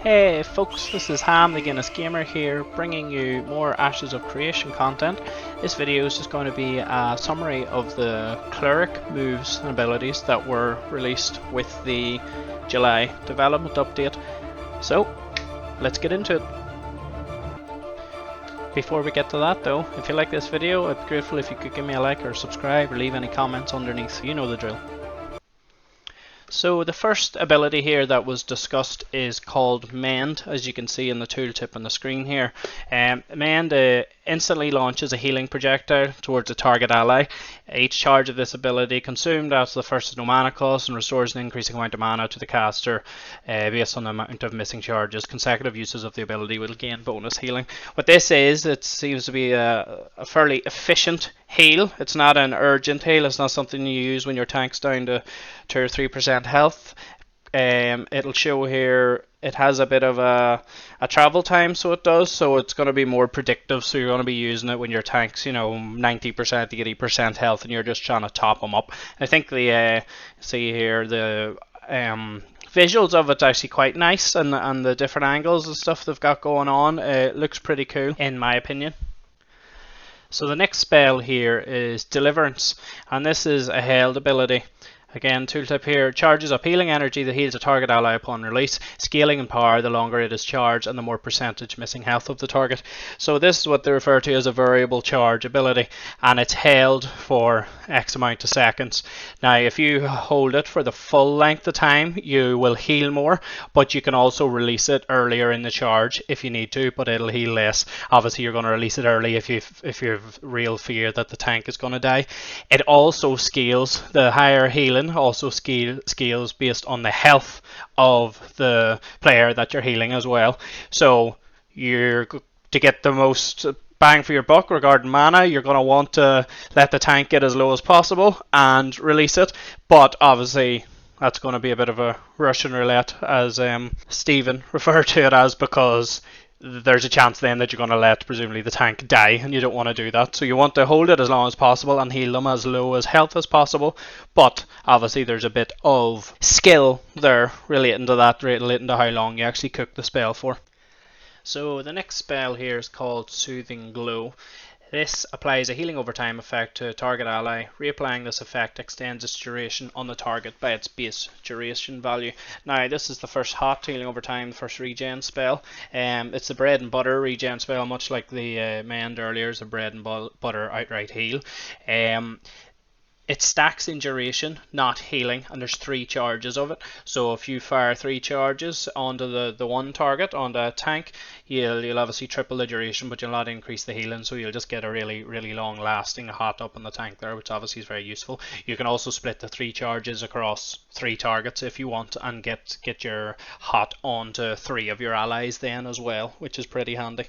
Hey folks, this is Ham the Guinness Gamer here, bringing you more Ashes of Creation content. This video is just going to be a summary of the Cleric moves and abilities that were released with the July development update. So, let's get into it. Before we get to that though, if you like this video, I'd be grateful if you could give me a like or subscribe or leave any comments underneath, you know the drill. So the first ability here that was discussed is called Mend, as you can see in the tooltip on the screen here. Mend instantly launches a healing projectile towards a target ally. Each charge of this ability consumed after the first is no mana cost and restores an increasing amount of mana to the caster based on the amount of missing charges. Consecutive uses of the ability will gain bonus healing. What this is, it seems to be a fairly efficient heal. It's not an urgent heal. It's not something you use when your tank's down to 2 or 3% health. It'll show here it has a bit of a travel time, so it does, so it's going to be more predictive, so you're going to be using it when your tank's 90% to 80% health and you're just trying to top them up. I think the see here the visuals of it's actually quite nice, and the different angles and stuff they've got going on, it looks pretty cool in my opinion. So the next spell here is Deliverance, and this is a held ability. Again, tooltip here, charges up healing energy that heals a target ally upon release, scaling in power the longer it is charged and the more percentage missing health of the target. So this is what they refer to as a variable charge ability, and it's held for X amount of seconds. Now if you hold it for the full length of time, you will heal more, but you can also release it earlier in the charge if you need to, but it'll heal less. Obviously you're going to release it early if you've real fear that the tank is going to die. It also scales, the higher healing also scales based on the health of the player that you're healing as well. So you're to get the most bang for your buck regarding mana, you're going to want to let the tank get as low as possible and release it, but obviously that's going to be a bit of a Russian roulette, as Stephen referred to it as, because there's a chance then that you're going to let presumably the tank die, and you don't want to do that. So you want to hold it as long as possible and heal them as low as health as possible, but obviously there's a bit of skill there relating to that, relating to how long you actually cook the spell for. So the next spell here is called Soothing Glow. This applies a healing over time effect to a target ally. Reapplying this effect extends its duration on the target by its base duration value. Now this is the first hot healing over time, the first regen spell. It's the bread and butter regen spell, much like the Mend earlier is a bread and butter outright heal. It stacks in duration, not healing, and there's 3 charges of it. So if you fire 3 charges onto the one target, onto a tank, you'll obviously triple the duration, but you'll not increase the healing, so you'll just get a really long lasting hot up on the tank there, which obviously is very useful. You can also split the 3 charges across 3 targets if you want, and get your hot onto 3 of your allies then as well, which is pretty handy.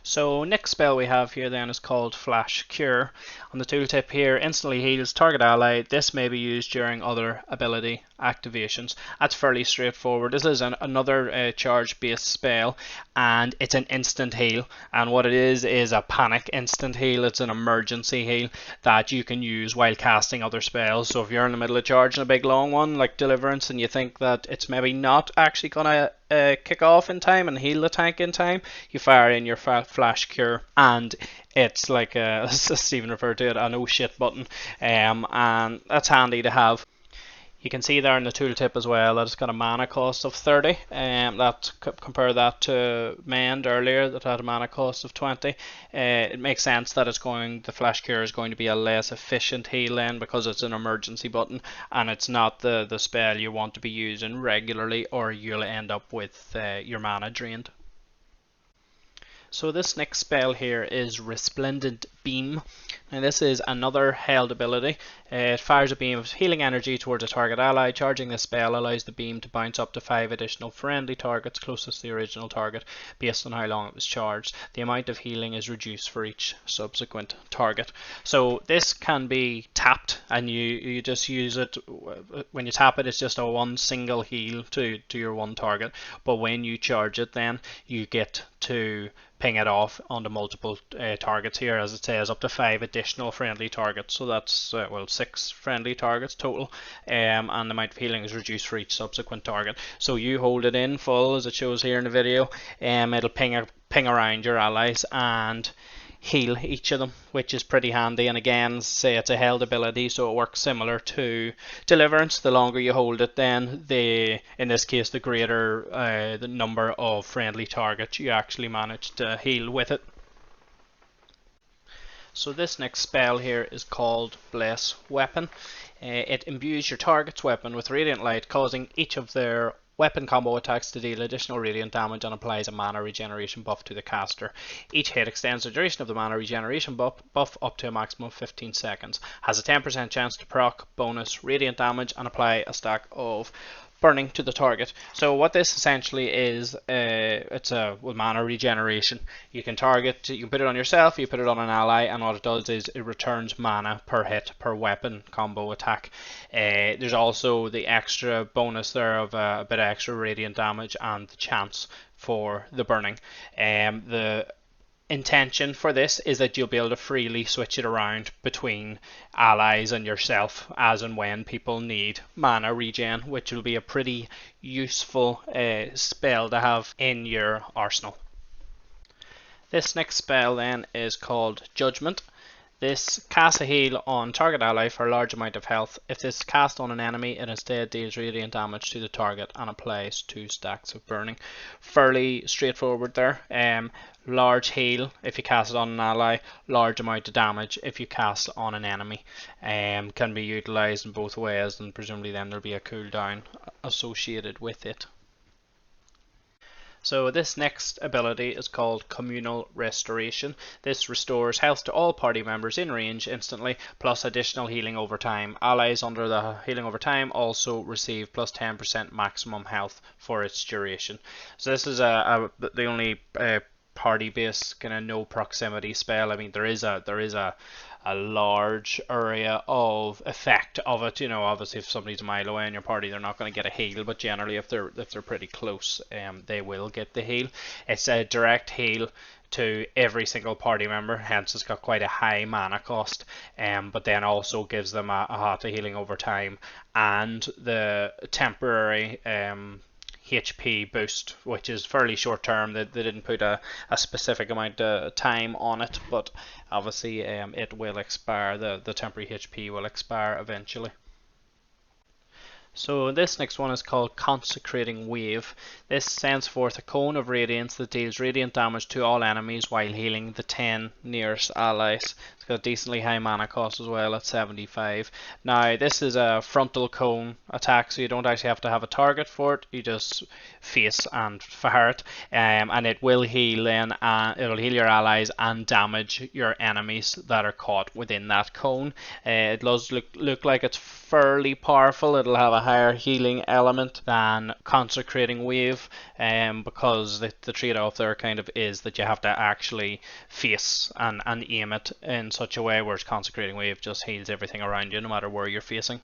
So next spell we have here then is called Flash Cure. On the tooltip here, instantly heals target ally. This may be used during other ability activations. That's fairly straightforward. This is another charge based spell, and it's an instant heal, and what it is a panic instant heal. It's an emergency heal that you can use while casting other spells. So if you're in the middle of charging a big long one like Deliverance and you think that it's maybe not actually going to kick off in time and heal the tank in time, you fire in your Flash Cure, and it's like as Stephen referred to it, a no shit button, and that's handy to have. You can see there in the tooltip as well that it's got a mana cost of 30. Compare that to Mend earlier that had a mana cost of 20. It makes sense that the Flash Cure is going to be a less efficient heal then, because it's an emergency button and it's not the spell you want to be using regularly, or you'll end up with your mana drained. So this next spell here is Resplendent Beam. Now this is another held ability. It fires a beam of healing energy towards a target ally. Charging this spell allows the beam to bounce up to 5 additional friendly targets closest to the original target based on how long it was charged. The amount of healing is reduced for each subsequent target. So this can be tapped, and you just use it. When you tap it, it's just a one single heal to your one target, but when you charge it then you get to ping it off onto multiple targets here, as it says up to 5 additional friendly targets. So that's well, 6 friendly targets total, and the amount of healing is reduced for each subsequent target. So you hold it in full as it shows here in the video, it'll ping around your allies and heal each of them, which is pretty handy. And again, say it's a held ability, so it works similar to Deliverance. The longer you hold it, then in this case the greater the number of friendly targets you actually manage to heal with it. So this next spell here is called Bless Weapon. It imbues your target's weapon with radiant light, causing each of their weapon combo attacks to deal additional radiant damage, and applies a mana regeneration buff to the caster. Each hit extends the duration of the mana regeneration buff up to a maximum of 15 seconds. Has a 10% chance to proc bonus radiant damage and apply a stack of burning to the target. So what this essentially is, it's a mana regeneration. You can put it on yourself, you put it on an ally, and what it does is it returns mana per hit per weapon combo attack. There's also the extra bonus there of a bit of extra radiant damage and the chance for the burning. The intention for this is that you'll be able to freely switch it around between allies and yourself as and when people need mana regen, which will be a pretty useful spell to have in your arsenal. This next spell then is called Judgement. This casts a heal on target ally for a large amount of health. If this is cast on an enemy, it instead deals radiant damage to the target and applies 2 stacks of burning. Fairly straightforward there. Large heal if you cast it on an ally, large amount of damage if you cast it on an enemy. Can be utilised in both ways, and presumably then there'll be a cooldown associated with it. So this next ability is called Communal Restoration. This restores health to all party members in range instantly, plus additional healing over time. Allies under the healing over time also receive plus 10% maximum health for its duration. So this is the only party-based kind of no proximity spell. I mean, there is a large area of effect of it. You know, obviously if somebody's a mile away in your party, they're not going to get a heal, but generally if they're pretty close, they will get the heal. It's a direct heal to every single party member, hence it's got quite a high mana cost, but then also gives them a lot of healing over time and the temporary HP boost, which is fairly short term. They didn't put a specific amount of time on it, but obviously it will expire. The temporary HP will expire eventually. So this next one is called Consecrating Wave. This sends forth a cone of radiance that deals radiant damage to all enemies while healing the 10 nearest allies. It's got a decently high mana cost as well at 75. Now this is a frontal cone attack, so you don't actually have to have a target for it. You just face and fire it, and it will heal then. It'll heal your allies and damage your enemies that are caught within that cone. It does look like it's fairly powerful. It'll have a higher healing element than Consecrating Wave, because the trade-off there kind of is that you have to actually face and aim it in such a way, whereas Consecrating Wave just heals everything around you no matter where you're facing.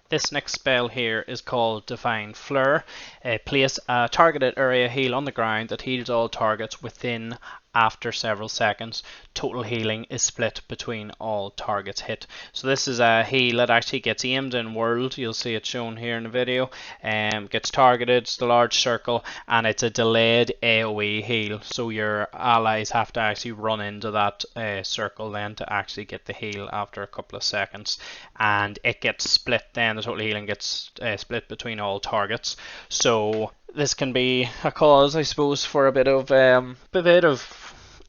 This next spell here is called Defiant Light. Place a targeted area heal on the ground that heals all targets within after several seconds. Total healing is split between all targets hit. So this is a heal that actually gets aimed in world. You'll see it shown here in the video. Gets targeted, it's the large circle, and it's a delayed AoE heal. So your allies have to actually run into that circle then to actually get the heal after a couple of seconds. And it gets split then, the total healing gets split between all targets. So this can be a cause, I suppose, for a bit of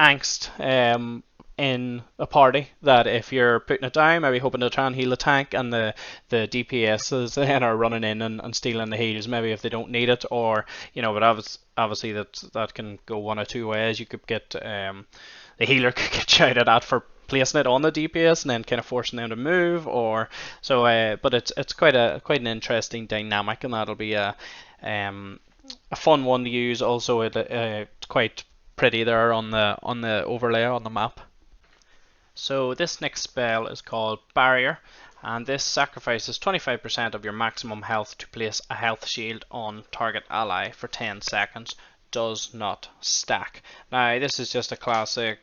angst in a party, that if you're putting it down, maybe hoping to try and heal the tank, and the DPSs then are running in and stealing the heals, maybe if they don't need it, or but obviously that can go one of two ways. You could get the healer could get shouted at for placing it on the DPS and then kind of forcing them to move, or so. But it's quite an interesting dynamic, and that'll be a fun one to use. Also, it's quite pretty there on the overlay on the map. So this next spell is called Barrier, and this sacrifices 25% of your maximum health to place a health shield on target ally for 10 seconds. Does not stack. Now this is just a classic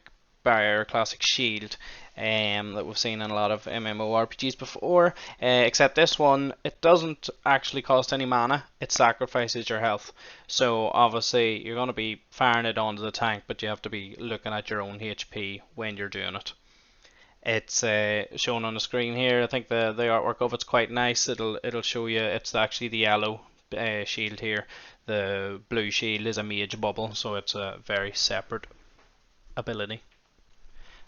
barrier, classic shield that we've seen in a lot of MMORPGs before, except this one, it doesn't actually cost any mana, it sacrifices your health. So obviously you're going to be firing it onto the tank, but you have to be looking at your own HP when you're doing it. It's shown on the screen here. I think the artwork of it's quite nice. It'll show you it's actually the yellow shield here. The blue shield is a mage bubble, so it's a very separate ability.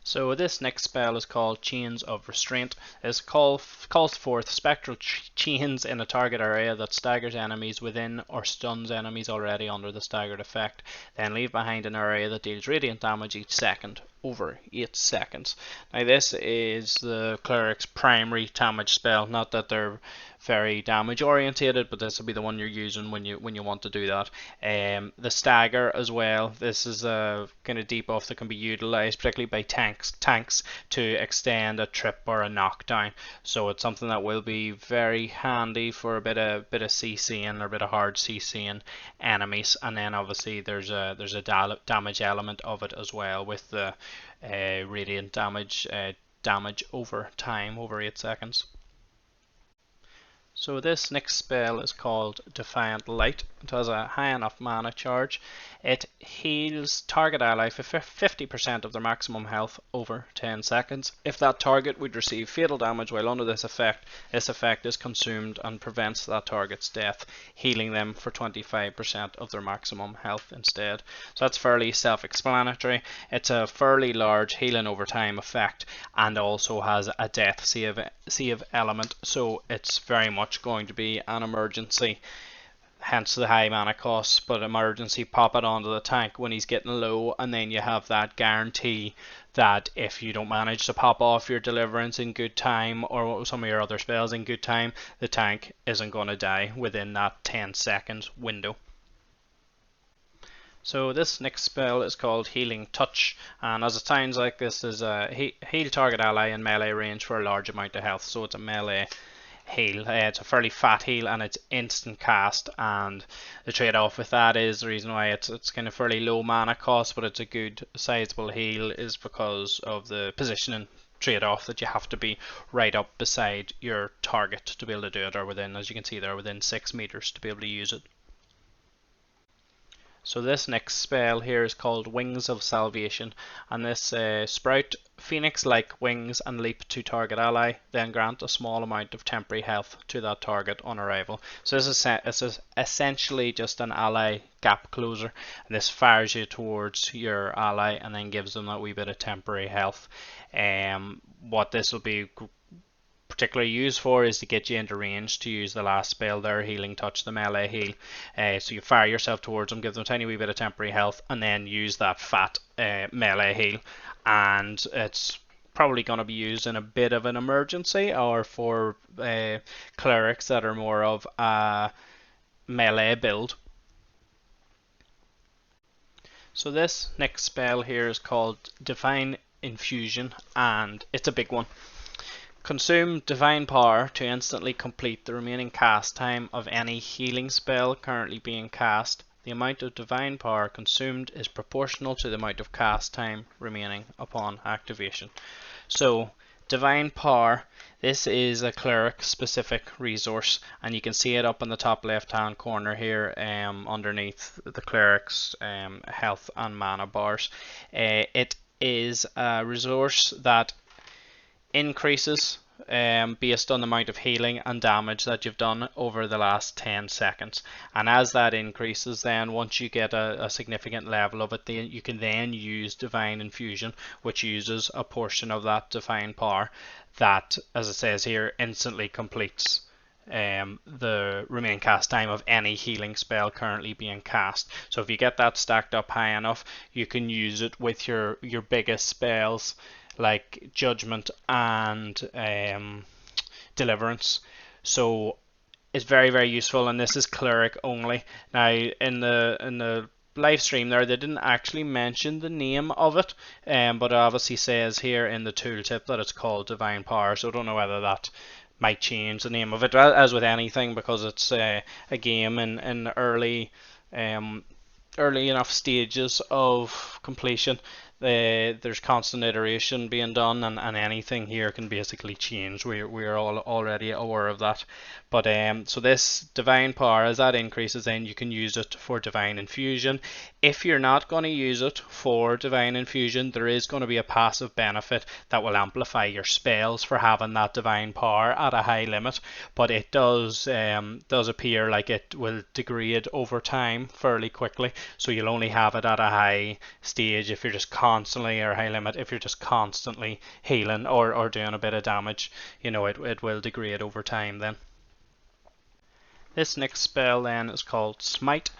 So this next spell is called Chains of Restraint. It calls forth spectral chains in a target area that staggers enemies within or stuns enemies already under the staggered effect. Then leave behind an area that deals radiant damage each second over 8 seconds. Now this is the Cleric's primary damage spell. Not that they're very damage orientated, but this will be the one you're using when you want to do that. The stagger as well. This is a kind of debuff that can be utilized particularly by tanks to extend a trip or a knockdown. So it's something that will be very handy for a bit of CCing or a bit of hard CCing enemies. And then obviously there's a damage element of it as well with the radiant damage over time, over 8 seconds. So this next spell is called Defiant Light. It has a high enough mana charge. It heals target ally for 50% of their maximum health over 10 seconds. If that target would receive fatal damage while under this effect is consumed and prevents that target's death, healing them for 25% of their maximum health instead. So that's fairly self-explanatory. It's a fairly large healing over time effect and also has a death save element, so it's very much going to be an emergency, hence the high mana cost, but emergency pop it onto the tank when he's getting low, and then you have that guarantee that if you don't manage to pop off your Deliverance in good time or some of your other spells in good time, the tank isn't going to die within that 10-second window. So this next spell is called Healing Touch, and as it sounds like, this is a heal target ally in melee range for a large amount of health, so it's a melee heal. It's a fairly fat heal and it's instant cast, and the trade-off with that is the reason why it's kind of fairly low mana cost, but it's a good sizable heal is because of the positioning trade-off that you have to be right up beside your target to be able to do it, or within, as you can see there, within 6 meters to be able to use it. So this next spell here is called Wings of Salvation, and this sprout phoenix-like wings and leap to target ally, then grant a small amount of temporary health to that target on arrival. So this is essentially just an ally gap closer, and this fires you towards your ally and then gives them that wee bit of temporary health. What this will be particularly used for is to get you into range to use the last spell there, Healing Touch, the melee heal. So you fire yourself towards them, give them a tiny wee bit of temporary health, and then use that fat melee heal. And it's probably going to be used in a bit of an emergency, or for clerics that are more of a melee build. So this next spell here is called Divine Infusion, and it's a big one. Consume Divine Power to instantly complete the remaining cast time of any healing spell currently being cast. The amount of Divine Power consumed is proportional to the amount of cast time remaining upon activation. So, Divine Power, this is a Cleric specific resource, and you can see it up in the top left hand corner here underneath the Cleric's health and mana bars. It is a resource that increases based on the amount of healing and damage that you've done over the last 10 seconds, and as that increases, then once you get a significant level of it, you can then use Divine Infusion, which uses a portion of that Divine Power that, as it says here, instantly completes the remaining cast time of any healing spell currently being cast. So if you get that stacked up high enough, you can use it with your biggest spells like Judgement and Deliverance. So it's very, very useful, and this is Cleric only. Now in the live stream there, they didn't actually mention the name of it, but it obviously says here in the tooltip that it's called Divine Power, so I don't know whether that might change the name of it, as with anything, because it's a game in early enough stages of completion there's constant iteration being done, and anything here can basically change. We're all already aware of that. But so this divine power, as that increases, then you can use it for divine infusion. If you're not going to use it for divine infusion, there is going to be a passive benefit that will amplify your spells for having that divine power at a high limit. But it does appear like it will degrade over time fairly quickly. So you'll only have it at a high stage if you're just constantly, or high limit if you're just constantly healing or doing a bit of damage. You know, it will degrade over time then. This next spell then is called Smite.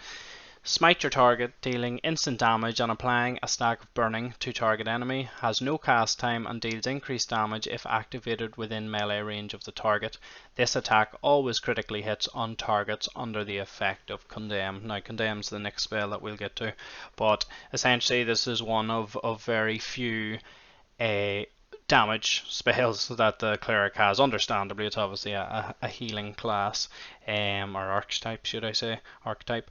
Smite your target, dealing instant damage and applying a stack of burning to target enemy, has no cast time and deals increased damage if activated within melee range of the target. This attack always critically hits on targets under the effect of Condemn. Now Condemn's the next spell that we'll get to, but essentially this is one of very few damage spells that the Cleric has. Understandably, it's obviously a healing class, or archetype, should I say, archetype.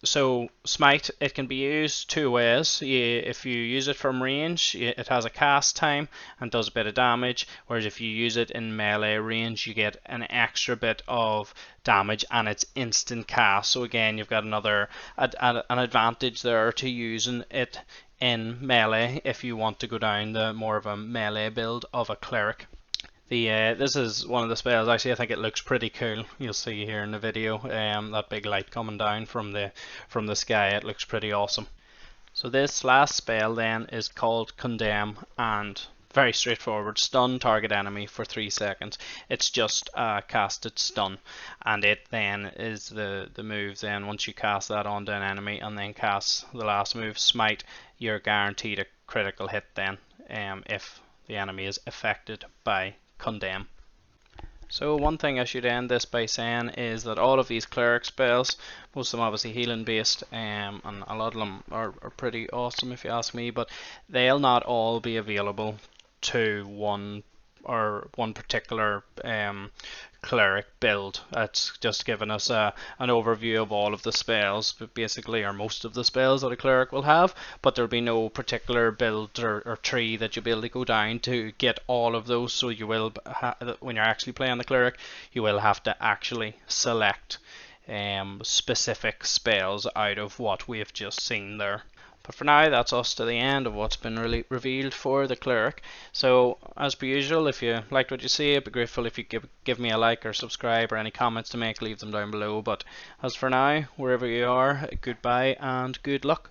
So Smite, it can be used two ways. If you use it from range, it has a cast time and does a bit of damage, whereas if you use it in melee range, you get an extra bit of damage and it's instant cast. So again, you've got another an advantage there to using it in melee if you want to go down the more of a melee build of a Cleric. This is one of the spells. Actually, I think it looks pretty cool. You'll see here in the video, that big light coming down from the sky. It looks pretty awesome. So this last spell then is called Condemn, and very straightforward. Stun target enemy for 3 seconds. It's just a casted stun, and it then is the move. Then once you cast that onto an enemy and then cast the last move, Smite, you're guaranteed a critical hit then, if the enemy is affected by Condemn. So one thing I should end this by saying is that all of these Cleric spells, most of them obviously healing based, and a lot of them are pretty awesome if you ask me, but they'll not all be available to one particular Cleric build. That's just giving us an overview of all of the spells, but basically, or most of the spells that a Cleric will have, but there'll be no particular build or tree that you'll be able to go down to get all of those. So you will, when you're actually playing the Cleric, you will have to actually select specific spells out of what we've just seen there. But for now, that's us to the end of what's been really revealed for the Cleric. So, as per usual, if you liked what you see, I'd be grateful if you give me a like or subscribe, or any comments to make, leave them down below. But as for now, wherever you are, goodbye and good luck.